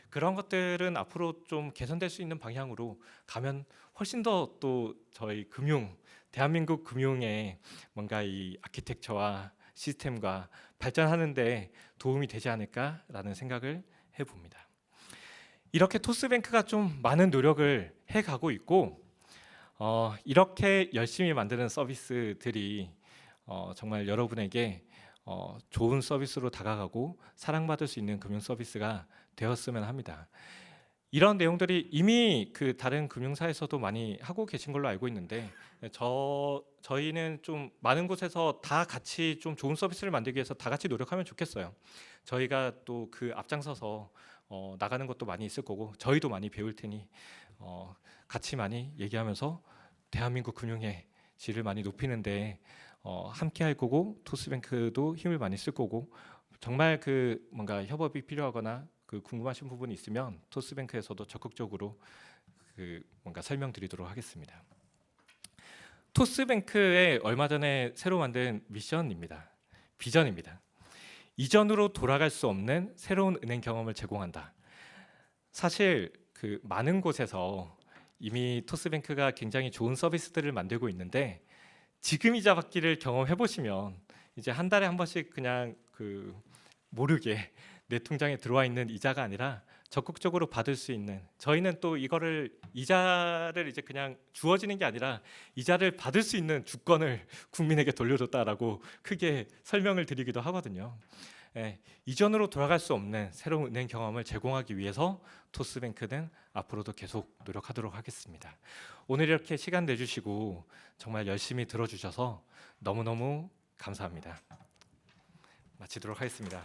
그런 것들은 앞으로 좀 개선될 수 있는 방향으로 가면 훨씬 더 또 저희 대한민국 금융의 뭔가 이 아키텍처와 시스템과 발전하는데 도움이 되지 않을까라는 생각을 해봅니다. 이렇게 토스뱅크가 좀 많은 노력을 해가고 있고 이렇게 열심히 만드는 서비스들이 정말 여러분에게 좋은 서비스로 다가가고 사랑받을 수 있는 금융 서비스가 되었으면 합니다. 이런 내용들이 이미 그 다른 금융사에서도 많이 하고 계신 걸로 알고 있는데 저희는 좀 많은 곳에서 다 같이 좀 좋은 서비스를 만들기 위해서 다 같이 노력하면 좋겠어요. 저희가 또 그 앞장서서 나가는 것도 많이 있을 거고 저희도 많이 배울 테니 같이 많이 얘기하면서 대한민국 금융의 질을 많이 높이는데 함께 할 거고 토스뱅크도 힘을 많이 쓸 거고 정말 그 뭔가 협업이 필요하거나 그 궁금하신 부분이 있으면 토스뱅크에서도 적극적으로 그 뭔가 설명드리도록 하겠습니다. 토스뱅크의 얼마 전에 새로 만든 미션입니다. 비전입니다. 이전으로 돌아갈 수 없는 새로운 은행 경험을 제공한다. 사실 그 많은 곳에서 이미 토스뱅크가 굉장히 좋은 서비스들을 만들고 있는데 지금 이자 받기를 경험해 보시면 이제 한 달에 한 번씩 그냥 그 모르게 내 통장에 들어와 있는 이자가 아니라 적극적으로 받을 수 있는, 저희는 또 이거를 이자를 이제 그냥 주어지는 게 아니라 이자를 받을 수 있는 주권을 국민에게 돌려줬다라고 크게 설명을 드리기도 하거든요. 이전으로 돌아갈 수 없는 새로운 은행 경험을 제공하기 위해서 토스뱅크는 앞으로도 계속 노력하도록 하겠습니다. 오늘 이렇게 시간 내주시고 정말 열심히 들어주셔서 너무너무 감사합니다. 마치도록 하겠습니다.